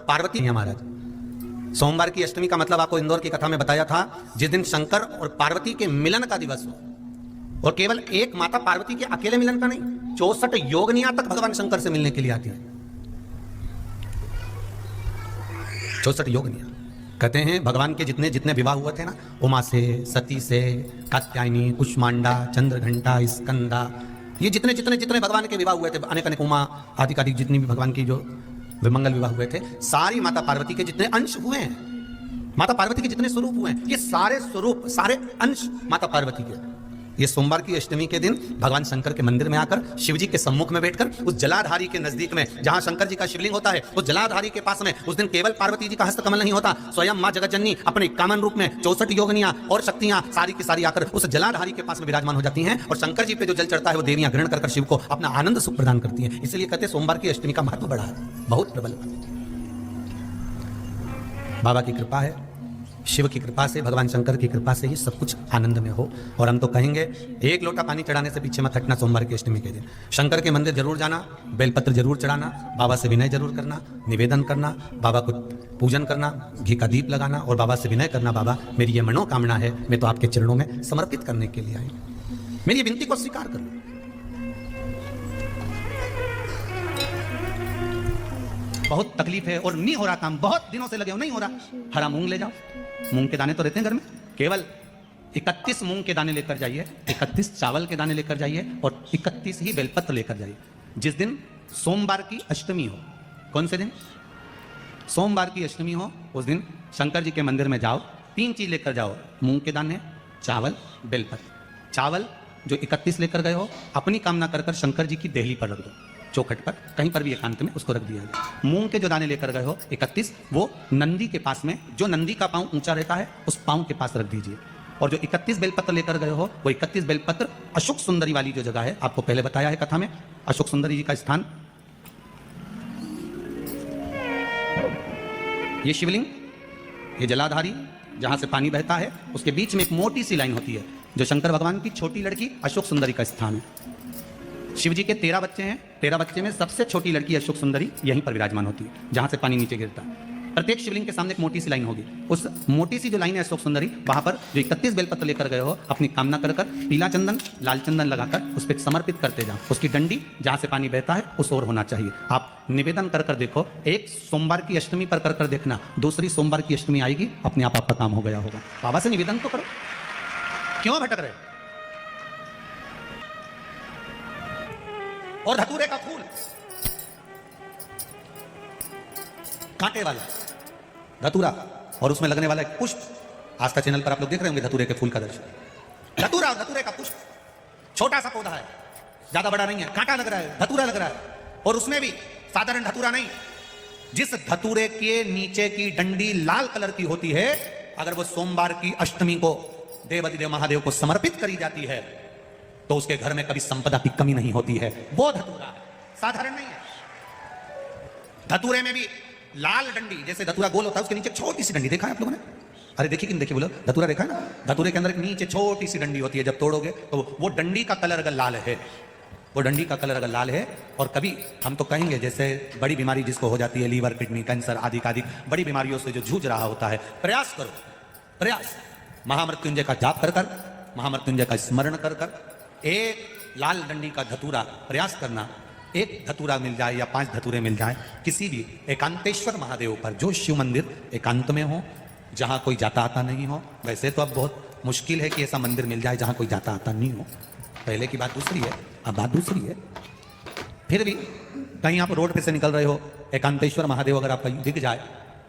पार्वती महाराज। सोमवार की अष्टमी का मतलब आपको इंदौर की कथा में बताया था, जिस दिन शंकर और पार्वती के मिलन का दिवस हो। और केवल एक माता पार्वती के अकेले मिलन का नहीं, 64 योगनियां तक भगवान शंकर से मिलने के लिए आती हैं। 64 योगनियां। कहते हैं भगवान के जितने जितने विवाह हुए थे ना, उमा से, सती से, कात्यायनी, कुष्मांडा, चंद्रघंटा, स्कंदा, ये जितने जितने जितने भगवान के विवाह हुए थे, अनेक अनेक उमा आदि आदि जितनी भी भगवान की जो विमंगल विवाह हुए थे, सारी माता पार्वती के जितने अंश हुए हैं, माता पार्वती के जितने स्वरूप हुए हैं, ये सारे स्वरूप, सारे अंश माता पार्वती के। ये सोमवार की अष्टमी के दिन भगवान शंकर के मंदिर में आकर, शिव जी के सम्मुख में बैठकर, उस जलाधारी के नजदीक में जहां शंकर जी का शिवलिंग होता है, उस जलाधारी के पास में उस दिन केवल पार्वती जी का हस्तकमल नहीं होता, स्वयं मां जगतजननी अपने कामन रूप में 64 योगनियां और शक्तियां सारी की सारी आकर उस जलाधारी के पास में विराजमान हो जाती हैं। और शंकर जी पे जो जल चढ़ता है वो देवियां ग्रहण कर शिव को अपना आनंद सुख प्रदान करती हैं। इसलिए कहते हैं सोमवार की अष्टमी का महत्व बड़ा है, बहुत प्रबल। बाबा की कृपा है, शिव की कृपा से, भगवान शंकर की कृपा से ही सब कुछ आनंद में हो। और हम तो कहेंगे एक लोटा पानी चढ़ाने से पीछे मत हटना। सोमवार की अष्टमी के दिन शंकर के मंदिर जरूर जाना, बेलपत्र जरूर चढ़ाना, बाबा से विनय जरूर करना, निवेदन करना, बाबा को पूजन करना, घी का दीप लगाना और बाबा से विनय करना, बाबा मेरी ये मनोकामना है, मैं तो आपके चरणों में समर्पित करने के लिए आई, मेरी विनती को स्वीकार कर लो। बहुत तकलीफ है और नहीं हो रहा काम, बहुत दिनों से लगे हो, नहीं हो रहा, हरा मूंग ले जाओ। मूंग के दाने तो रहते हैं घर में, केवल 31 मूंग के दाने लेकर जाइए, 31 चावल के दाने लेकर जाइए और 31 ही बेलपत्र लेकर जाइए। जिस दिन सोमवार की अष्टमी हो, कौन से दिन? सोमवार की अष्टमी हो, उस दिन शंकर जी के मंदिर में जाओ, 3 चीज लेकर जाओ, मूंग के दाने, चावल, बेलपत्र। चावल जो 31 लेकर गए हो, अपनी कामना कर कर शंकर जी की देहली पर रख दो, चौखट पर, कहीं पर भी एकांत में उसको रख दिया जाए। मूंग के जो दाने लेकर गए हो 31, वो नंदी के पास में, जो नंदी का पांव ऊंचा रहता है उस पांव के पास रख दीजिए। और जो 31 बेलपत्र लेकर गए हो, वो 31 बेलपत्र अशोक सुंदरी वाली जो जगह है, आपको पहले बताया है कथा में, अशोक सुंदरी जी का स्थान, ये शिवलिंग, ये जलाधारी जहां से पानी बहता है, उसके बीच में एक मोटी सी लाइन होती है, जो शंकर भगवान की छोटी लड़की अशोक सुंदरी का स्थान है। शिव जी के 13 बच्चे हैं, 13 बच्चे में सबसे छोटी लड़की अशोक सुंदरी यहीं पर विराजमान होती है, जहां से पानी नीचे गिरता है। प्रत्येक शिवलिंग के सामने एक मोटी सी लाइन होगी, उस मोटी सी जो लाइन है अशोक सुंदरी, वहां पर जो 31 बेलपत्र लेकर गए हो, अपनी कामना कर कर पीला चंदन, लाल चंदन लगाकर उस पर समर्पित करते जाओ। उसकी डंडी जहां से पानी बहता है उस ओर होना चाहिए। आप निवेदन कर कर देखो, एक सोमवार की अष्टमी पर कर कर देखना, दूसरी सोमवार की अष्टमी आएगी, अपने आप आपका काम हो गया होगा। बाबा से निवेदन तो करो, क्यों भटक रहे? और धतूरे का फूल, कांटे वाला धतूरा, और उसमें लगने वाला एक पुष्प, आस्था चैनल पर आप लोग देख रहे होंगे धतूरे के फूल का दर्शन। धतूरा, धतूरे का पुष्प, छोटा सा पौधा है, ज्यादा बड़ा नहीं है, कांटा लग रहा है, धतूरा लग रहा है, और उसमें भी साधारण धतूरा नहीं, जिस धतूरे के नीचे की डंडी लाल कलर की होती है, अगर वो सोमवार की अष्टमी को देवाधिदेव महादेव को समर्पित करी जाती है तो उसके घर में कभी संपदा की कमी नहीं होती है। वो धतूरा है, साधारण नहीं है। धतूरे में भी लाल डंडी, जैसे धतूरा गोल होता है, उसके नीचे छोटी सी डंडी, देखा है आप लोगों ने? अरे देखिए कि नहीं देखिए, बोलो, धतूरा देखा है ना? धतूरे के अंदर एक नीचे छोटी सी डंडी होती है, जब तोड़ोगे तो वो डंडी का कलर अगर लाल है, वो डंडी का कलर अगर लाल है, और कभी हम तो कहेंगे जैसे बड़ी बीमारी जिसको हो जाती है, लीवर, किडनी, कैंसर आदि आदि बड़ी बीमारियों से जो जूझ रहा होता है, प्रयास करो, प्रयास, महामृत्युंजय का जाप कर कर, महामृत्युंजय का स्मरण कर कर, एक लाल डंडी का धतूरा प्रयास करना, एक धतूरा मिल जाए या 5 धतूरे मिल जाए किसी भी एकांतेश्वर महादेव पर, जो शिव मंदिर एकांत में हो, जहां कोई जाता आता नहीं हो। वैसे तो अब बहुत मुश्किल है कि ऐसा मंदिर मिल जाए जहां कोई जाता आता नहीं हो, पहले की बात दूसरी है, अब बात दूसरी है। फिर भी कहीं आप रोड पे से निकल रहे हो, एकांतेश्वर महादेव अगर आपका दिख जाए,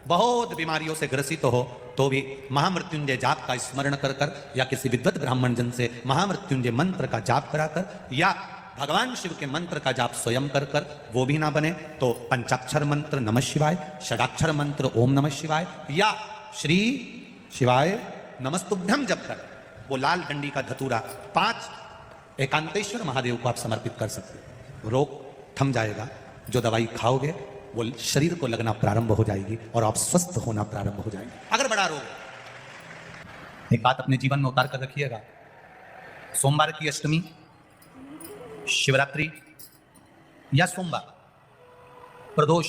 बहुत बीमारियों से ग्रसित हो, तो भी महामृत्युंजय जाप का स्मरण कर कर, या किसी विद्वत ब्राह्मण जन से महामृत्युंजय मंत्र का जाप कराकर, या भगवान शिव के मंत्र का जाप स्वयं कर कर, वो भी ना बने तो पंचाक्षर मंत्र नमः शिवाय, षडाक्षर मंत्र ओम नमः शिवाय, या श्री शिवाय नमस्तुभ्यम जप कर वो लाल डंडी का धतूरा 5 एकांतेश्वर महादेव को आप समर्पित कर सकते। रोग थम जाएगा, जो दवाई खाओगे वो शरीर को लगना प्रारंभ हो जाएगी और आप स्वस्थ होना प्रारंभ हो जाएंगे। अगर बड़ा रोग, एक बात अपने जीवन में उतार कर रखिएगा, सोमवार की अष्टमी, शिवरात्रि या सोमवार, प्रदोष,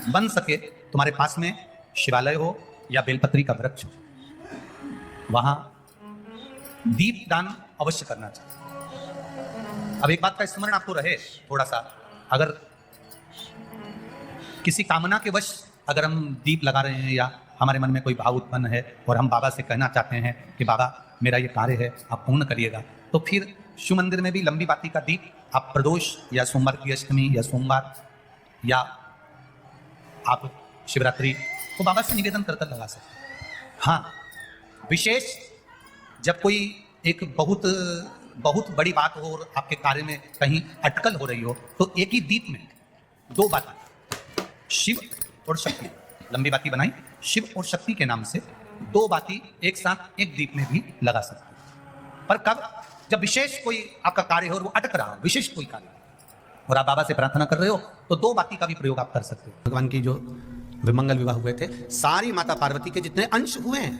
बन सके तुम्हारे पास में शिवालय हो या बेलपत्री का वृक्ष हो, वहां दीप दान अवश्य करना चाहिए। अब एक बात का स्मरण आपको रहे थोड़ा सा, अगर किसी कामना के वश अगर हम दीप लगा रहे हैं या हमारे मन में कोई भाव उत्पन्न है और हम बाबा से कहना चाहते हैं कि बाबा मेरा ये कार्य है आप पूर्ण करिएगा, तो फिर शिव मंदिर में भी लंबी बाती का दीप आप प्रदोष या सोमवार की अष्टमी या सोमवार या आप शिवरात्रि को बाबा से निवेदन कर लगा सकते हैं। हाँ, विशेष जब कोई एक बहुत बड़ी बात हो और आपके कार्य में कहीं अटकल हो रही हो, तो एक ही दीप में दो बाती शिव और शक्ति, लंबी बाती बनाई शिव और शक्ति के नाम से, दो बाती एक साथ एक दीप में भी लगा सकते हैं। पर कब? जब विशेष कोई आपका कार्य हो और वो अटक रहा हो, विशेष कोई कार्य, और आप बाबा से प्रार्थना कर रहे हो, तो दो बाती का भी प्रयोग आप कर सकते हो। भगवान की जो विमंगल विवाह हुए थे, सारी माता पार्वती के जितने अंश हुए हैं,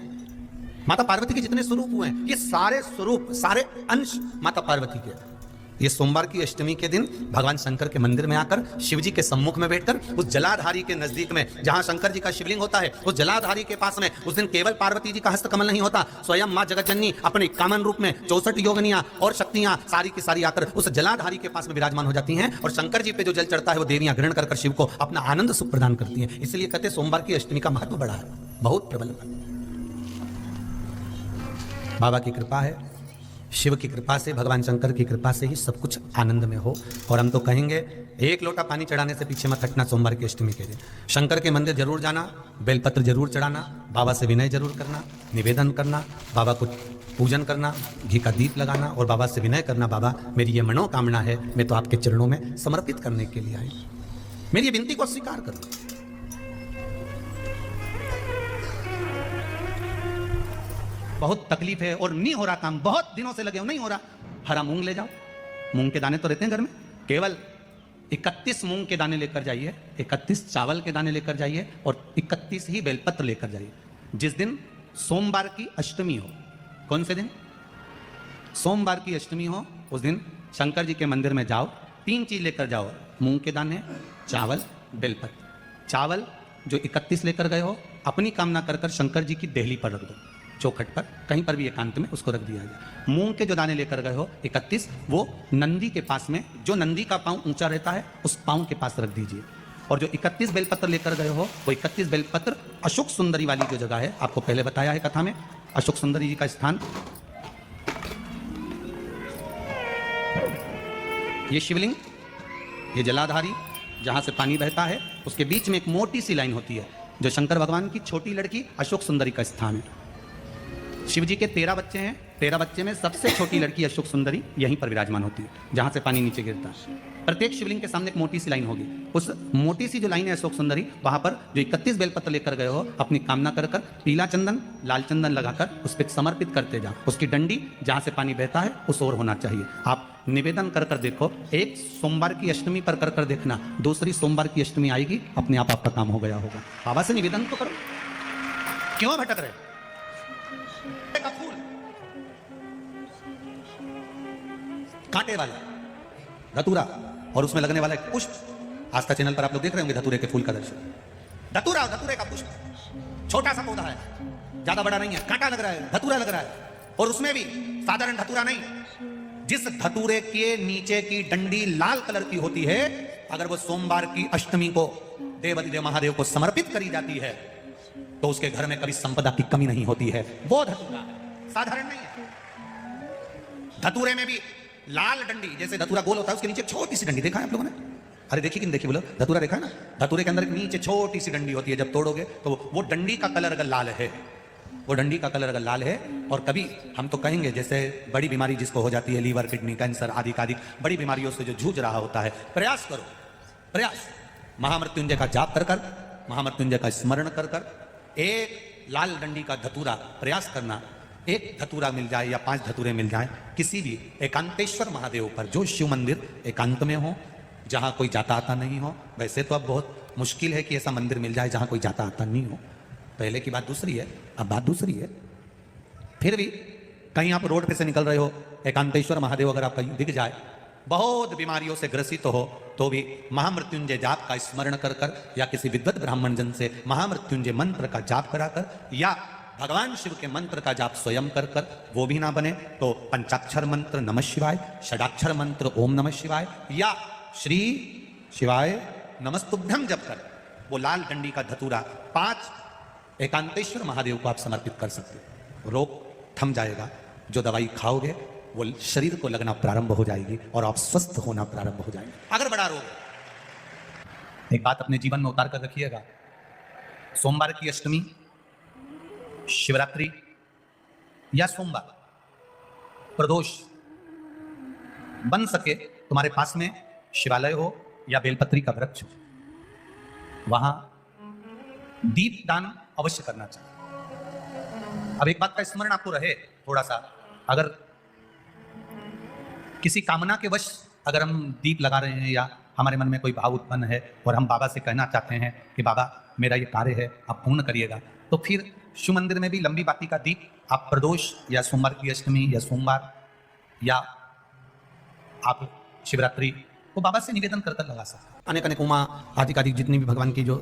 माता पार्वती के जितने स्वरूप हुए हैं, ये सारे स्वरूप सारे अंश माता पार्वती के। ये सोमवार की अष्टमी के दिन भगवान शंकर के मंदिर में आकर शिव जी के सम्मुख में बैठकर उस जलाधारी के नजदीक में जहां शंकर जी का शिवलिंग होता है, उस जलाधारी के पास में उस दिन केवल पार्वती जी का हस्तकमल नहीं होता, स्वयं मां जगतजननी अपने कामन रूप में 64 योगिनियां और शक्तियां सारी की सारी आकर उस जलाधारी के पास में विराजमान हो जाती हैं, और शंकर जी पे जो जल चढ़ता है वो देवियां ग्रहण कर शिव को अपना आनंद सुख प्रदान करती हैं। इसलिए कहते हैं सोमवार की अष्टमी का महत्व बड़ा है, बहुत प्रबल। बाबा की कृपा है, शिव की कृपा से, भगवान शंकर की कृपा से ही सब कुछ आनंद में हो। और हम तो कहेंगे एक लोटा पानी चढ़ाने से पीछे मत हटना सोमवार की अष्टमी के दिन। शंकर के मंदिर जरूर जाना, बेलपत्र जरूर चढ़ाना, बाबा से विनय जरूर करना, निवेदन करना, बाबा को पूजन करना, घी का दीप लगाना और बाबा से विनय करना, बाबा मेरी ये मनोकामना है, मैं तो आपके चरणों में समर्पित करने के लिए आई, मेरी ये विनती को स्वीकार करो। बहुत तकलीफ है और नहीं हो रहा काम, बहुत दिनों से लगे हो, नहीं हो रहा, हरा मूंग ले जाओ। मूंग के दाने तो रहते हैं घर में, केवल 31 मूंग के दाने लेकर जाइए, 31 चावल के दाने लेकर जाइए और 31 ही बेलपत्र लेकर जाइए। जिस दिन सोमवार की अष्टमी हो, कौन से दिन? सोमवार की अष्टमी हो, उस दिन शंकर जी के मंदिर में जाओ, 3 चीज लेकर जाओ, मूंग के दाने, चावल, बेलपत्र। चावल जो 31 लेकर गए हो, अपनी कामना कर कर शंकर जी की देहली पर रख दो, चौखट पर, कहीं पर भी एकांत में उसको रख दिया जाए। मूंग के जो दाने लेकर गए हो 31, वो नंदी के पास में, जो नंदी का पांव ऊंचा रहता है उस पांव के पास रख दीजिए। और जो 31 बेलपत्र लेकर गए हो, वो 31 बेलपत्र अशोक सुंदरी वाली जो जगह है, आपको पहले बताया है कथा में, अशोक सुंदरी जी का स्थान, ये शिवलिंग, ये जलाधारी जहां से पानी बहता है, उसके बीच में एक मोटी सी लाइन होती है, जो शंकर भगवान की छोटी लड़की अशोक सुंदरी का स्थान है। शिव जी के 13 बच्चे हैं, 13 बच्चे में सबसे छोटी लड़की अशोक सुंदरी यहीं पर विराजमान होती है, जहां से पानी नीचे गिरता है। प्रत्येक शिवलिंग के सामने एक मोटी सी लाइन होगी, उस मोटी सी जो लाइन है अशोक सुंदरी, वहां पर जो 31 बेलपत्र लेकर गए हो, अपनी कामना कर कर पीला चंदन, लाल चंदन लगाकर उस पर समर्पित करते जाओ। उसकी डंडी जहां से पानी बहता है उस ओर होना चाहिए। आप निवेदन कर कर देखो, एक सोमवार की अष्टमी पर कर कर देखना, दूसरी सोमवार की अष्टमी आएगी, अपने आप आपका काम हो गया होगा। बाबा से निवेदन तो करो, क्यों भटक रहे? का फूल कांटे वाला धतूरा और उसमें लगने वाला एक पुष्प, आस्था चैनल पर आप लोग देख रहे होंगे धतूरे के फूल का दर्शन। धतूरा, धतूरे का पुष्प, छोटा सा पौधा है, ज्यादा बड़ा नहीं है, कांटा लग रहा है, धतूरा लग रहा है, और उसमें भी साधारण धतूरा नहीं, जिस धतूरे के नीचे की डंडी लाल कलर की होती है, अगर वो सोमवार की अष्टमी को देवाधिदेव महादेव को समर्पित करी जाती है, तो उसके घर में कभी संपदा की कमी नहीं होती है। वो धतूरा है, साधारण नहीं है। धतूरे में भी लाल डंडी, जैसे धतूरा गोल होता है, उसके नीचे छोटी सी डंडी, देखा है आप लोगों ने? अरे देखिए कि नहीं देखिए, बोलो धतूरा देखा है ना? धतूरे के अंदर नीचे छोटी सी डंडी होती है, जब तोड़ोगे तो वो डंडी का कलर अगर लाल है, वो डंडी का कलर अगर लाल है, और कभी हम तो कहेंगे जैसे बड़ी बीमारी जिसको हो जाती है, लीवर, किडनी, कैंसर आदि बड़ी बीमारियों से जो जूझ रहा होता है, प्रयास करो, प्रयास, महामृत्युंजय का जाप कर कर, महामृत्युंजय का स्मरण कर कर, एक लाल डंडी का धतूरा प्रयास करना, एक धतूरा मिल जाए या 5 धतूरे मिल जाए किसी भी एकांतेश्वर महादेव पर, जो शिव मंदिर एकांत में हो, जहां कोई जाता आता नहीं हो। वैसे तो अब बहुत मुश्किल है कि ऐसा मंदिर मिल जाए जहां कोई जाता आता नहीं हो, पहले की बात दूसरी है, अब बात दूसरी है। फिर भी कहीं आप रोड पे से निकल रहे हो, एकांतेश्वर महादेव अगर आपका दिख जाए, बहुत बीमारियों से ग्रसित हो तो भी महामृत्युंजय जाप का स्मरण कर कर या किसी विद्वत ब्राह्मण जन से महामृत्युंजय मंत्र का जाप कराकर या भगवान शिव के मंत्र का जाप स्वयं कर कर वो भी ना बने तो पंचाक्षर मंत्र नमः शिवाय, षडाक्षर मंत्र ओम नमः शिवाय या श्री शिवाय नमस्तुभ्यम जप कर वो लाल डंडी का धतूरा 5 एकांतेश्वर महादेव को आप समर्पित कर सकते हो। रोग थम जाएगा, जो दवाई खाओगे वो शरीर को लगना प्रारंभ हो जाएगी और आप स्वस्थ होना प्रारंभ हो जाएंगे। अगर बड़ा रोग, एक बात अपने जीवन में उतार कर रखिएगा, सोमवार की अष्टमी, शिवरात्रि या सोमवार, प्रदोष, बन सके तुम्हारे पास में शिवालय हो या बेलपत्री का वृक्ष हो, वहां दीप दान अवश्य करना चाहिए। अब एक बात का स्मरण आपको रहे थोड़ा सा, अगर किसी कामना के वश अगर हम दीप लगा रहे हैं या हमारे मन में कोई भाव उत्पन्न है और हम बाबा से कहना चाहते हैं कि बाबा मेरा ये कार्य है आप पूर्ण करिएगा, तो फिर शिव मंदिर में भी लंबी बाती का दीप आप प्रदोष या सोमवार की अष्टमी या सोमवार या आप शिवरात्रि को बाबा से निवेदन कर कर लगा सकते हैं। अनेक अनेक उमा आदि आदि जितनी भी भगवान की जो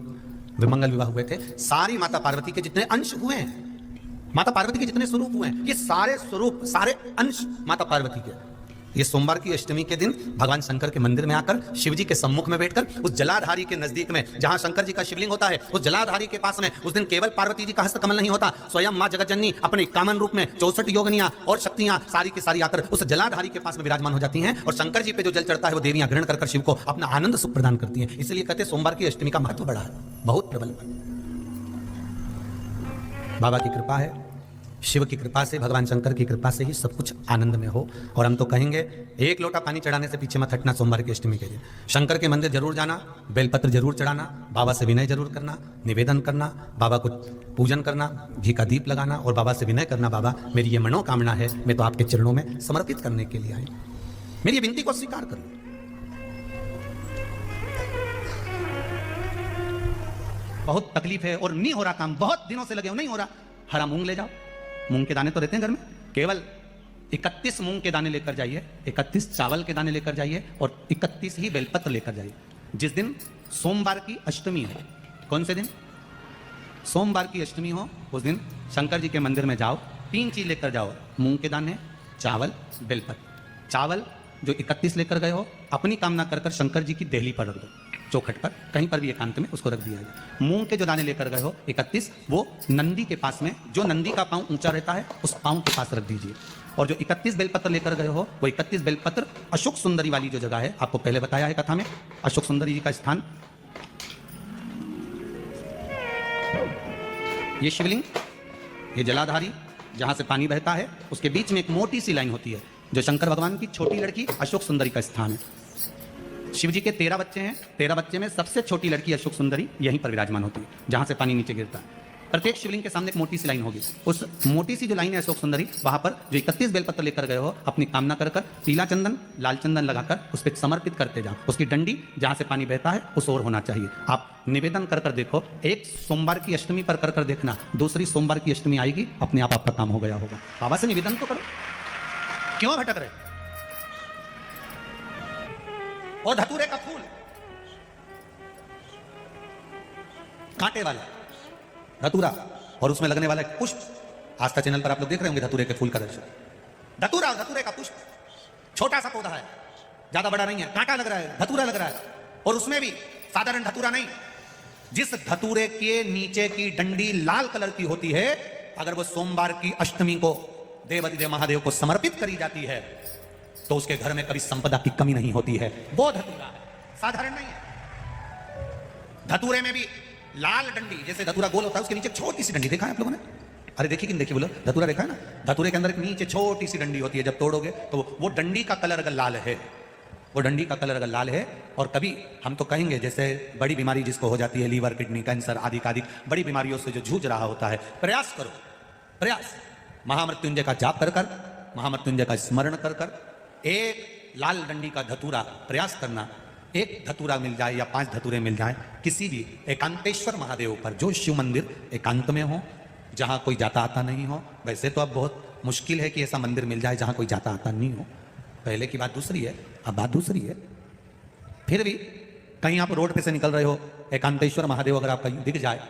विमंगल विवाह हुए थे, सारी माता पार्वती के जितने अंश हुए हैं, माता पार्वती के जितने स्वरूप हुए हैं, ये सारे स्वरूप सारे अंश माता पार्वती के। ये सोमवार की अष्टमी के दिन भगवान शंकर के मंदिर में आकर शिव जी के सम्मुख में बैठकर उस जलाधारी के नजदीक में जहां शंकर जी का शिवलिंग होता है, उस जलाधारी के पास में उस दिन केवल पार्वती जी का हस्त कमल नहीं होता, स्वयं मां जगतजननी अपने कामन रूप में 64 योगनियां और शक्तियां सारी की सारी आकर उस जलाधारी के पास में विराजमान हो जाती हैं और शंकर जी पे जो जल चढ़ता है वो देवियां ग्रहण कर शिव को अपना आनंद सुख प्रदान करती हैं। इसलिए कहते हैं सोमवार की अष्टमी का महत्व बड़ा है, बहुत प्रबल। बाबा की कृपा है, शिव की कृपा से, भगवान शंकर की कृपा से ही सब कुछ आनंद में हो। और हम तो कहेंगे एक लोटा पानी चढ़ाने से पीछे मत हटना सोमवार की अष्टमी के दिन। शंकर के मंदिर जरूर जाना, बेलपत्र जरूर चढ़ाना, बाबा से विनय जरूर करना, निवेदन करना, बाबा को पूजन करना, घी का दीप लगाना और बाबा से विनय करना, बाबा मेरी ये मनोकामना है, मैं तो आपके चरणों में समर्पित करने के लिए आई, मेरी विनती को स्वीकार करो। बहुत तकलीफ है और नहीं हो रहा काम, बहुत दिनों से लगे हो नहीं हो रहा, हरा मूंग ले जाओ, मूंग के दाने तो रहते हैं घर में, केवल 31 मूंग के दाने लेकर जाइए, 31 चावल के दाने लेकर जाइए और 31 ही बेलपत्र लेकर जाइए। जिस दिन सोमवार की अष्टमी हो, कौन से दिन? सोमवार की अष्टमी हो, उस दिन शंकर जी के मंदिर में जाओ, 3 चीज लेकर जाओ, मूंग के दाने, चावल, बेलपत्र। चावल जो 31 लेकर गए हो अपनी कामना कर कर शंकर जी की देहली पर रख दो, चौखट पर कहीं पर भी एकांत में उसको रख दिया जाए। मूंग के जो दाने लेकर गए हो 31, वो नंदी के पास में, जो नंदी का पांव ऊंचा रहता है उस पांव के पास रख दीजिए। और जो 31 बेलपत्र लेकर गए हो वो 31 बेलपत्र अशोक सुंदरी वाली जो जगह है, आपको पहले बताया है कथा में, अशोक सुंदरी जी का स्थान, ये शिवलिंग, ये जलाधारी जहां से पानी बहता है, उसके बीच में एक मोटी सी लाइन होती है जो शंकर भगवान की छोटी लड़की अशोक सुंदरी का स्थान है। शिव जी के 13 बच्चे हैं, 13 बच्चे में सबसे छोटी लड़की अशोक सुंदरी यहीं पर विराजमान होती है जहां से पानी नीचे गिरता है। प्रत्येक शिवलिंग के सामने एक मोटी सी लाइन होगी, उस मोटी सी जो लाइन है अशोक सुंदरी, वहां पर जो 31 बेलपत्र लेकर गए हो अपनी कामना कर कर पीला चंदन लाल चंदन लगाकर उस पर समर्पित करते जाओ। उसकी डंडी जहां से पानी बहता है उस ओर होना चाहिए। आप निवेदन कर कर देखो, एक सोमवार की अष्टमी पर कर कर देखना, दूसरी सोमवार की अष्टमी आएगी, अपने आप आपका काम हो गया होगा। बाबा से निवेदन तो करो, क्यों भटक रहे? और धतूरे का फूल कांटे वाला धतूरा और उसमें लगने वाला एक पुष्प, आस्था चैनल पर आप लोग देख रहे होंगे धतूरे के फूल का दर्शन। धतूरा और धतूरे का पुष्प, छोटा सा पौधा है, ज्यादा बड़ा नहीं है, कांटा लग रहा है, धतूरा लग रहा है, और उसमें भी साधारण धतूरा नहीं, जिस धतूरे के नीचे की डंडी लाल कलर की होती है, अगर वो सोमवार की अष्टमी को देवाधिदेव महादेव को समर्पित करी जाती है तो उसके घर में कभी संपदा की कमी नहीं होती है। वो धतूरा है, साधारण नहीं है। धतूरे में भी लाल डंडी, जैसे धतूरा गोल होता है उसके नीचे छोटी सी डंडी, देखा है आप लोगों ने? अरे देखिए कि देखिए, बोलो धतूरा देखा है ना? धतूरे के अंदर एक नीचे छोटी सी डंडी होती है, जब तोड़ोगे तो वो डंडी का कलर अगर लाल है, वो डंडी का कलर अगर लाल है, और कभी हम तो कहेंगे जैसे बड़ी बीमारी जिसको हो जाती है, लीवर किडनी कैंसर आदि बड़ी बीमारियों से जो जूझ रहा होता है, प्रयास करो, प्रयास महामृत्युंजय का जाप कर कर, महामृत्युंजय का स्मरण कर कर, एक लाल डंडी का धतूरा प्रयास करना, एक धतूरा मिल जाए या 5 धतूरे मिल जाए किसी भी एकांतेश्वर महादेव पर, जो शिव मंदिर एकांत में हो, जहां कोई जाता आता नहीं हो। वैसे तो अब बहुत मुश्किल है कि ऐसा मंदिर मिल जाए जहां कोई जाता आता नहीं हो, पहले की बात दूसरी है, अब बात दूसरी है। फिर भी कहीं आप रोड पे से निकल रहे हो, एकांतेश्वर महादेव अगर आपका दिख जाए,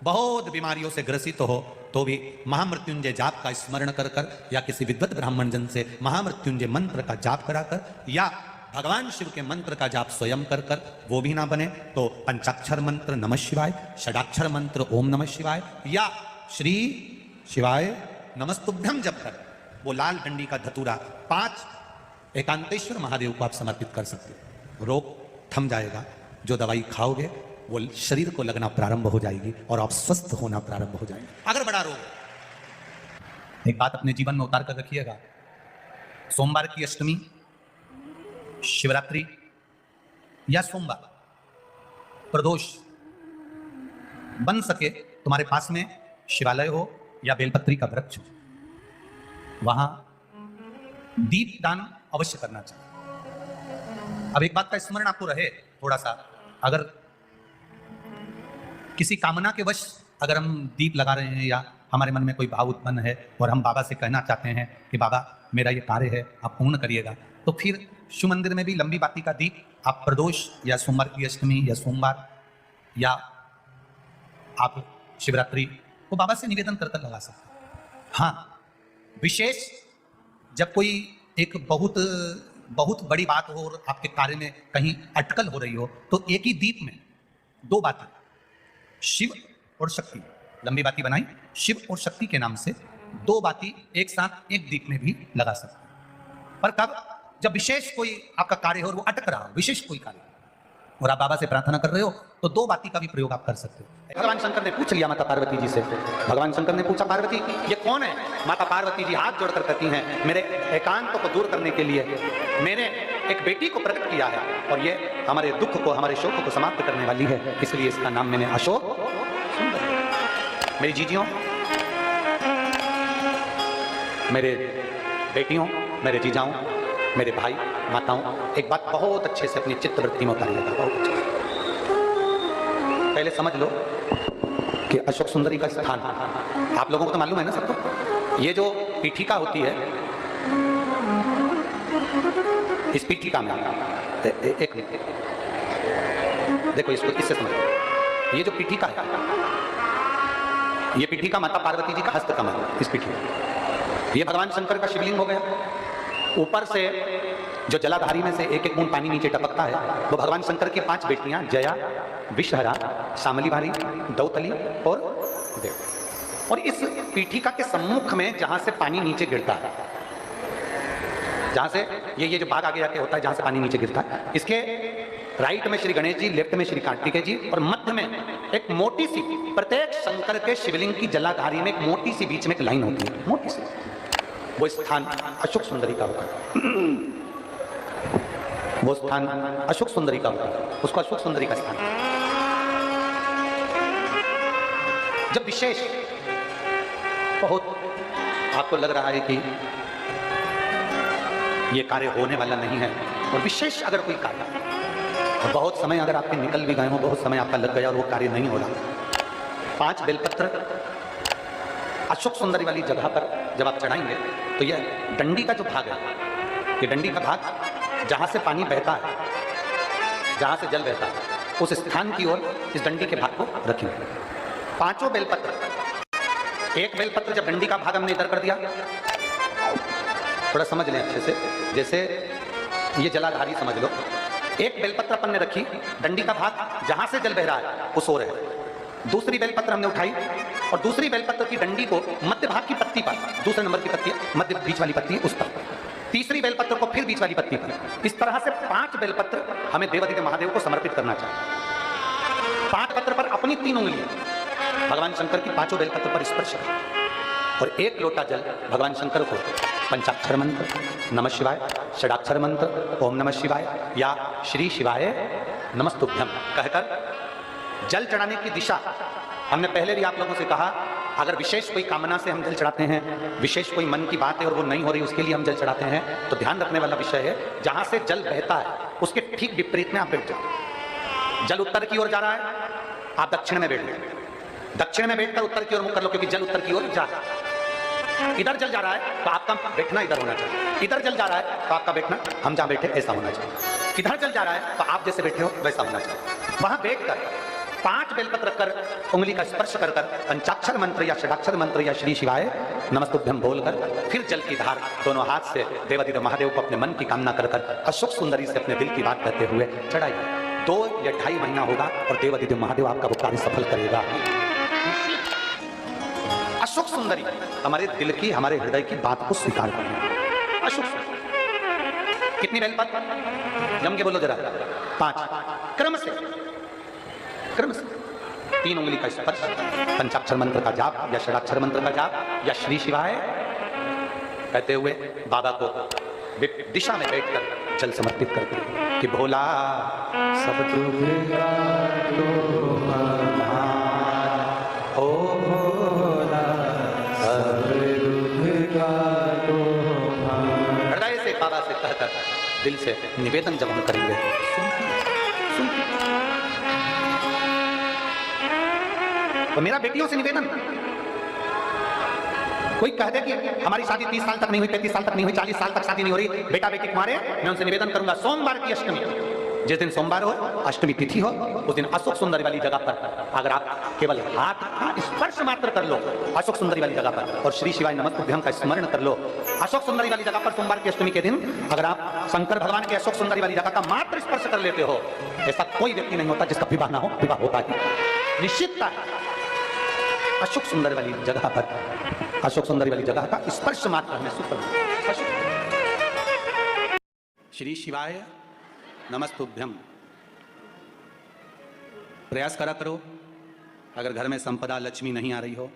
बहुत बीमारियों से ग्रसित हो, तो भी महामृत्युंजय जाप का स्मरण कर कर या किसी विद्वत ब्राह्मण जन से महामृत्युंजय मंत्र का जाप करा कर या भगवान शिव के मंत्र का जाप स्वयं कर कर वो भी ना बने तो पंचाक्षर मंत्र नमः शिवाय, षडाक्षर मंत्र ओम नमः शिवाय या श्री शिवाय नमस्तुभ्यम जप कर वो लाल डंडी का धतूरा 5 एकांतेश्वर महादेव को आप समर्पित कर सकते हो। रोग थम जाएगा, जो दवाई खाओगे वो शरीर को लगना प्रारंभ हो जाएगी और आप स्वस्थ होना प्रारंभ हो जाएंगे। अगर बड़ा रोग, एक बात अपने जीवन में उतार कर रखिएगा, सोमवार की अष्टमी, शिवरात्रि या सोमवार, प्रदोष, बन सके तुम्हारे पास में शिवालय हो या बेलपत्री का वृक्ष हो, वहां दीप दान अवश्य करना चाहिए। अब एक बात का स्मरण आपको रहे थोड़ा सा, अगर किसी कामना के वश अगर हम दीप लगा रहे हैं या हमारे मन में कोई भाव उत्पन्न है और हम बाबा से कहना चाहते हैं कि बाबा मेरा ये कार्य है आप पूर्ण करिएगा, तो फिर शिव मंदिर में भी लंबी बाती का दीप आप प्रदोष या सोमवार की अष्टमी या सोमवार या आप शिवरात्रि को बाबा से निवेदन कर कर लगा सकते हैं। हाँ, विशेष जब कोई एक बहुत बड़ी बात हो और आपके कार्य में कहीं अटकल हो रही हो, तो एक ही दीप में 2 बातें, शिव और शक्ति, लंबी बाती बनाई, शिव और शक्ति के नाम से 2 बाती एक साथ एक दीप में भी लगा सकते हैं। पर कब? जब विशेष कोई आपका कार्य हो और वो अटक रहा हो, विशेष कोई कार्य, और आप बाबा से प्रार्थना कर रहे हो, तो 2 बाती का भी प्रयोग आप कर सकते हो। भगवान शंकर ने पूछ लिया माता पार्वती जी से, भगवान शंकर ने पूछा पार्वती ये कौन है? माता पार्वती जी हाथ जोड़कर कहती हैं मेरे एकांत को दूर करने के लिए मैंने एक बेटी को प्रकट किया है और ये हमारे दुख को, हमारे शोक को समाप्त करने वाली है, इसलिए इसका नाम मैंने अशोक सुंदर। मेरी जीजियों, मेरे बेटियों, मेरे जीजाओं, मेरे भाई माताओं, एक बात बहुत अच्छे से अपनी चित्तवृत्ति में उतारिएगा, बहुत अच्छे से। पहले समझ लो कि अशोक सुंदरी का स्थान आप लोगों को तो मालूम है ना सबको, ये जो पीठिका होती है, इस पीठिका में एक मिनट देखो, इसको इससे समझो, ये जो पीठिका है, ये पीठिका माता पार्वती जी का हस्त कमल है। इस पीठिका ये भगवान शंकर का शिवलिंग हो गया। ऊपर से जो जलाधारी में से एक एक बूंद पानी नीचे टपकता है, वो भगवान शंकर की 5 बेटियां जया, विषहरा, शामलीभारी, दौतली और देव। और इस पीठिका के सम्मुख में जहां से पानी नीचे गिरता है, जहां से ये जो भाग आगे जाके होता है जहां से पानी नीचे गिरता है, इसके राइट में श्री गणेश जी, लेफ्ट में श्री कार्तिकेय जी और मध्य में एक मोटी सी, प्रत्येक शंकर के शिवलिंग की जलाधारी में एक मोटी सी बीच में एक लाइन होती है, मोटी सी, वो स्थान अशोक सुंदरी का होता है। वो स्थान अशोक सुंदरी का होता है, उसको अशोक सुंदरी का स्थान। जब विशेष बहुत आपको लग रहा है कि ये कार्य होने वाला नहीं है, और विशेष अगर कोई कार्य और बहुत समय अगर आपके निकल भी गए हो, बहुत समय आपका लग गया और वो कार्य नहीं हो रहा, 5 बेलपत्र अशोक सुंदरी वाली जगह पर जब आप चढ़ाएंगे तो ये डंडी का जो भाग है, ये डंडी का भाग जहां से पानी बहता है, जहां से जल बहता है, उस स्थान की ओर इस डंडी के भाग को रखेंगे। 5 बेलपत्र, एक बेलपत्र जब डंडी का भाग हमने इधर कर दिया, थोड़ा समझ लें अच्छे से, जैसे ये जलाधारी समझ लो, एक बेलपत्र अपन ने रखी, डंडी का भाग जहां से जल बह रहा है उस ओर है। दूसरी बेलपत्र हमने उठाई और दूसरी बेलपत्र की डंडी को मध्य भाग की पत्ती पर, दूसरे नंबर की पत्ती मध्य बीच वाली पत्ती है उस पर, तीसरी बेलपत्र को फिर बीच वाली पत्ती पर। इस तरह से 5 बेलपत्र हमें देवाधिदेव महादेव को समर्पित करना चाहिए। 5 पत्र पर अपनी 3 उंगलियां भगवान शंकर की 5 बेलपत्र पर स्पर्श करें और 1 लोटा जल भगवान शंकर को पंचाक्षर मंत्र नमः शिवाय, षडाक्षर मंत्र ओम नमः शिवाय या श्री शिवाय नमस्तुभ्यम कहकर जल चढ़ाने की दिशा। हमने पहले भी आप लोगों से कहा, अगर विशेष कोई कामना से हम जल चढ़ाते हैं, विशेष कोई मन की बात है और वो नहीं हो रही, उसके लिए हम जल चढ़ाते हैं, तो ध्यान रखने वाला विषय है, जहां से जल बहता है उसके ठीक विपरीत में आप बैठ जाओ। जल उत्तर की ओर जा रहा है, आप दक्षिण में बैठ जाओ, दक्षिण में बैठकर उत्तर की ओर मुख कर लो, क्योंकि जल उत्तर की ओर जा रहा है। इधर जल जा रहा है तो आपका बैठना इधर होना चाहिए, इधर जल जा रहा है तो आपका बैठना हम जहां बैठे ऐसा होना चाहिए, इधर जल जा रहा है तो आप जैसे बैठे हो वैसा होना चाहिए। वहां बैठकर 5 बेलपत्र रखकर उंगली का स्पर्श कर पंचाक्षर मंत्र या षडाक्षर मंत्र या श्री शिवाय नमस्तुभ्यम बोलकर फिर जल की धार दोनों हाथ से देवादिदेव महादेव को अपने मन की कामना कर अशोक सुंदरी से अपने दिल की बात करते हुए चढ़ाइए। 2 या 2.5 महीना होगा और देवादिदेव महादेव आपका वो कार्य सफल करेगा। अशोक सुंदरी हमारे दिल की, हमारे हृदय की बात को स्वीकार करना। अशोक सुंदरी कितनी बेलपत्र? जम के बोलो जरा। 5 क्रम से 3 उंगली का स्पर्श, पंचाक्षर मंत्र का जाप या षडाक्षर मंत्र का जाप या श्री शिवाय कहते हुए बाबा को दिशा में बैठकर जल समर्पित करते कि भोला सब दुख काटो हमारा, ओ भोला सब दुख काटो हमारा। हृदय से बाबा से कहकर दिल से निवेदन जब हम करेंगे, तो मेरा बेटियों से निवेदन, कोई कह दे कि हमारी शादी 30 साल तक नहीं हुई, 35 साल तक नहीं हुई, 40 साल तक शादी नहीं हो रही, बेटा बेटी कुमारे, मैं उनसे निवेदन करूंगा सोमवार की अष्टमी, जिस दिन सोमवार हो, अष्टमी तिथि हो, उस दिन अशोक सुंदरी वाली जगह पर अगर आप केवल हाथ का स्पर्श मात्र कर लो अशोक सुंदरी वाली जगह पर और श्री शिवाय नमस्तुभ्यम का स्मरण कर लो अशोक सुंदरी वाली जगह पर, सोमवार की अष्टमी के दिन अगर आप शंकर भगवान के अशोक सुंदरी वाली जगह का मात्र स्पर्श कर लेते हो, ऐसा कोई व्यक्ति नहीं होता जिसका विवाह ना हो, विवाह होता ही निश्चितता। अशोक सुंदर वाली जगह पर, अशोक सुंदरी वाली जगह का स्पर्श मात्र हमें सुख। श्री शिवाय नमस्तुभ्यम। प्रयास करा करो, अगर घर में संपदा लक्ष्मी नहीं आ रही हो,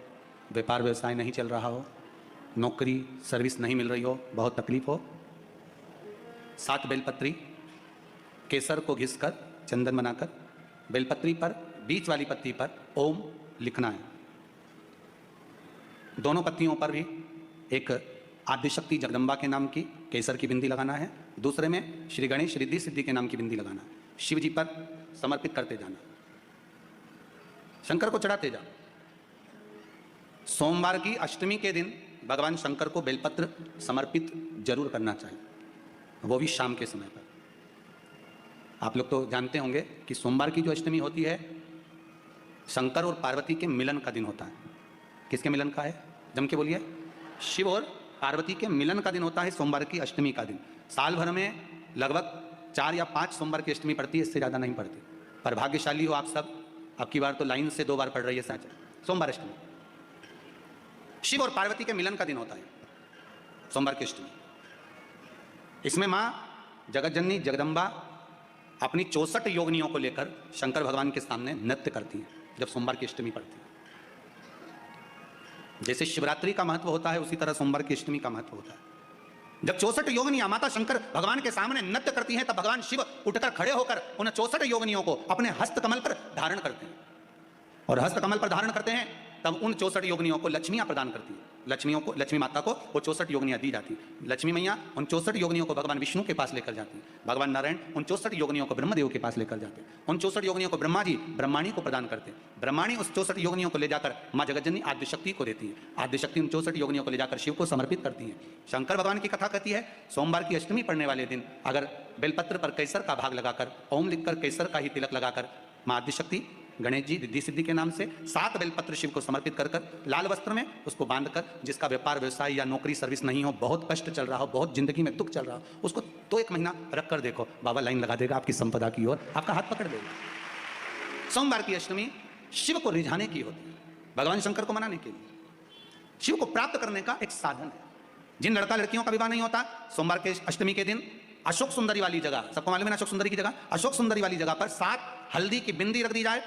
व्यापार व्यवसाय नहीं चल रहा हो, नौकरी सर्विस नहीं मिल रही हो, बहुत तकलीफ हो, 7 बेलपत्री केसर को घिसकर चंदन बनाकर बेलपत्री पर बीच वाली पत्ती पर ओम लिखना है। दोनों पत्तियों पर भी एक आदिशक्ति जगदम्बा के नाम की केसर की बिंदी लगाना है, दूसरे में श्री गणेश रिद्धि सिद्धि के नाम की बिंदी लगाना है। शिव जी पर समर्पित करते जाना, शंकर को चढ़ाते जाओ। सोमवार की अष्टमी के दिन भगवान शंकर को बेलपत्र समर्पित जरूर करना चाहिए, वो भी शाम के समय पर। आप लोग तो जानते होंगे कि सोमवार की जो अष्टमी होती है शंकर और पार्वती के मिलन का दिन होता है। किसके मिलन का है? जम के बोलिए। शिव और पार्वती के मिलन का दिन होता है सोमवार की अष्टमी का दिन। साल भर में लगभग 4 या 5 सोमवार की अष्टमी पड़ती है, इससे ज़्यादा नहीं पड़ती। पर भाग्यशाली हो आप सब, अब की बार तो लाइन से 2 बार पड़ रही है साँच सोमवार अष्टमी। शिव और पार्वती के मिलन का दिन होता है सोमवार की अष्टमी। इसमें माँ जगतजननी जगदम्बा अपनी 64 योगिनियों को लेकर शंकर भगवान के सामने नृत्य करती हैं जब सोमवार की अष्टमी पड़ती है। जैसे शिवरात्रि का महत्व होता है उसी तरह सोमवार की अष्टमी का महत्व होता है। जब 64 योगिनियां माता शंकर भगवान के सामने नृत्य करती हैं तब भगवान शिव उठकर खड़े होकर उन 64 योगिनियों को अपने हस्त कमल पर धारण करते हैं, और हस्त कमल पर धारण करते हैं तब उन 64 योगिनियों को लक्ष्मियां प्रदान करती हैं। लक्ष्मी माता को वो 64 योगिनियां दी जाती हैं। लक्ष्मी मैया उन 64 योगिनियों को भगवान विष्णु के पास लेकर जाती हैं। भगवान नारायण उन 64 योगिनियों को ब्रह्मदेव के पास लेकर जाते हैं। उन 64 योगिनियों को ब्रह्मा जी ब्रह्माणी को प्रदान करते हैं। ब्रह्माणी उस 64 योगिनियों को ले जाकर माँ जगतजननी आदिशक्ति को देती है। आदिशक्ति उन 64 योगिनियों को ले जाकर शिव को समर्पित करती है। शंकर भगवान की कथा कहती है सोमवार की अष्टमी पड़ने वाले दिन अगर बेलपत्र पर केसर का भाग लगाकर ओम लिखकर केसर का ही तिलक लगाकर माँ आदिशक्ति गणेश जी रिद्धि सिद्धि के नाम से 7 बेलपत्र शिव को समर्पित कर लाल वस्त्र में उसको बांधकर, जिसका व्यापार व्यवसाय या नौकरी सर्विस नहीं हो, बहुत कष्ट चल रहा हो, बहुत जिंदगी में दुख चल रहा हो, उसको 2-1 महीना रख कर देखो, बाबा लाइन लगा देगा आपकी संपदा की ओर, आपका हाथ पकड़ देगा। सोमवार की अष्टमी शिव को रिझाने की होती है, भगवान शंकर को मनाने के लिए, शिव को प्राप्त करने का एक साधन है। जिन लड़का लड़कियों का विवाह नहीं होता सोमवार के अष्टमी के दिन अशोक सुंदरी वाली जगह, सबको मालूम है ना अशोक सुंदरी की जगह, अशोक सुंदरी वाली जगह पर 7 हल्दी की बिंदी रख दी जाए।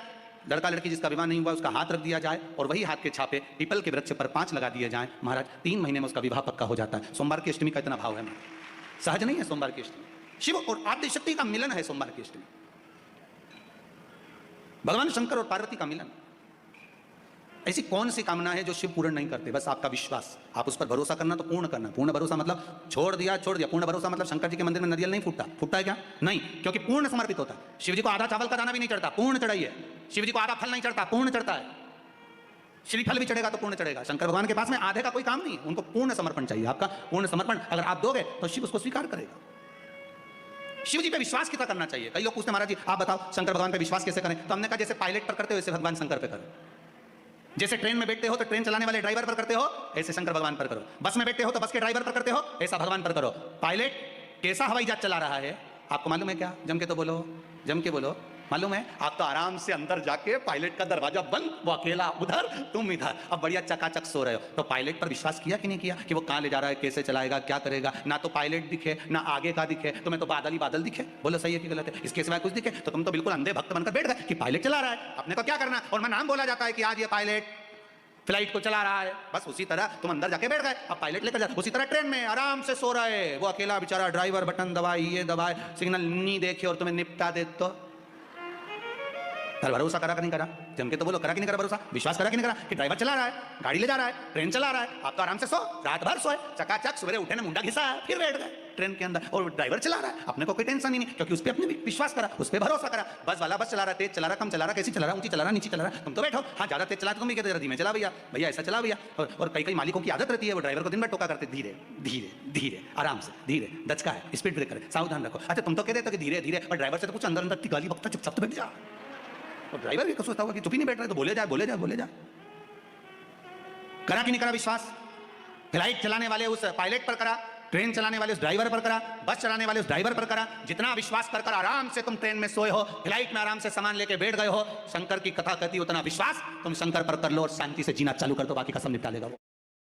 लड़का लड़की जिसका विवाह नहीं हुआ उसका हाथ रख दिया जाए और वही हाथ के छापे पीपल के वृक्ष पर 5 लगा दिए जाएं। महाराज 3 महीने में उसका विवाह पक्का हो जाता है। सोमवार की अष्टमी का इतना भाव है, सहज नहीं है सोमवार की अष्टमी। शिव और आदिशक्ति का मिलन है सोमवार की अष्टमी, भगवान शंकर और पार्वती का मिलन। ऐसी कौन सी कामना है जो शिव पूर्ण नहीं करते? बस आपका विश्वास, आप उस पर भरोसा करना तो पूर्ण करना। पूर्ण भरोसा मतलब छोड़ दिया। पूर्ण भरोसा मतलब शंकर जी के मंदिर में नरियल नहीं फूटता है क्या? नहीं, क्योंकि पूर्ण समर्पित होता है। शिव जी को आधा चावल का दाना भी नहीं चढ़ता, पूर्ण चढ़ाइए। शिव जी को आधा फल नहीं चढ़ता, पूर्ण चढ़ता है। श्रीफल भी चढ़ेगा तो पूर्ण चढ़ेगा। शंकर भगवान के पास में आधे का कोई काम नहीं, उनको पूर्ण समर्पण चाहिए। आपका पूर्ण समर्पण अगर आप दोगे तो शिव उसको स्वीकार करेगा। शिव जी पे विश्वास कितना करना चाहिए? कई लोग पूछते महाराज जी आप बताओ शंकर भगवान पे विश्वास कैसे करें? तो हमने कहा जैसे पायलट पर करते हो वैसे भगवान शंकर पे करो। जैसे ट्रेन में बैठते हो तो ट्रेन चलाने वाले ड्राइवर पर करते हो, ऐसे शंकर भगवान पर करो। बस में बैठते हो तो बस के ड्राइवर पर करते हो, ऐसा भगवान पर करो। पायलट कैसा हवाई जहाज चला रहा है आपको मालूम है क्या? जम के तो बोलो, जम के बोलो। मालूम है? आप तो आराम से अंदर जाके पायलट का दरवाजा बंद, वो अकेला उधर तुम इधर, अब बढ़िया चकाचक सो रहे हो। तो पायलट पर विश्वास किया कि नहीं किया कि वो कहाँ ले जा रहा है, कैसे चलाएगा, क्या करेगा? ना तो पायलट दिखे ना आगे का दिखे, तुम्हें तो बादल ही बादल दिखे। बोलो सही है कि गलत है? इसके सिवाय कुछ दिखे तो तुम तो बिल्कुल अंधे भक्त बनकर बैठ गए कि पायलट चला रहा है, अपने को क्या करना। और मैं नाम बोला जाता है कि आज ये पायलट फ्लाइट को चला रहा है, बस उसी तरह तुम अंदर जाके बैठ गए, अब पायलट लेकर जा। उसी तरह ट्रेन में आराम से सो रहा है, वो अकेला बेचारा ड्राइवर बटन दबाए, ये दबाए, सिग्नल नहीं देखे और तुम्हें निपटा दे। तो भरोसा करा कि नहीं करा? जम के तो बोलो, करा कि नहीं करा भरोसा? विश्वास करा कि नहीं करा कि ड्राइवर चला रहा है, गाड़ी ले जा रहा है, ट्रेन चला रहा है, आप तो आराम से सो, रात भर सोए, चकाचक सवेरे उठे ना मुंडा घिसा है, फिर बैठ गए ट्रेन के अंदर। और ड्राइवर चला रहा है, अपने को कोई टेंशन ही नहीं, क्योंकि उस पर अपने विश्वास करा, उस पर भरोसा करा। बस वाला बस चला रहा है, तेज चला रहा, कम चला रहा, कैसी चला रहा, ऊंची चला रहा, नीचे चला रहा, तुम तो बैठो। हाँ ज्यादा तेज चला तो तुम भी कहते जरा धीमे चला भैया, भैया ऐसा चला भैया। और कई मालिकों की आदत रहती है, वो ड्राइवर को दिन भर टोका करते, धीरे धीरे धीरे, आराम से, धीरे, दचका है, स्पीड ब्रेकर है, सावधान रखो। अच्छा तुम तो कहते हो कि धीरे धीरे, और ड्राइवर से तो कुछ अंदर अंदर की गाली बकता, चुपचाप तो बैठ जा। और ड्राइवर भी सोचता होगा कि चुप ही नहीं बैठ रहे, तो बोले जाए बोले जाए बोले जाए। करा कि नहीं करा विश्वास? फ्लाइट चलाने वाले उस पायलट पर करा, ट्रेन चलाने वाले उस ड्राइवर पर करा, बस चलाने वाले उस ड्राइवर पर करा। जितना विश्वास कर आराम से तुम ट्रेन में सोए हो, फ्लाइट में आराम से सामान लेके बैठ गए हो, शंकर की कथा कहती उतना विश्वास तुम शंकर पर कर लो और शांति से जीना चालू कर दो, बाकी का सब निपटा लेगा वो।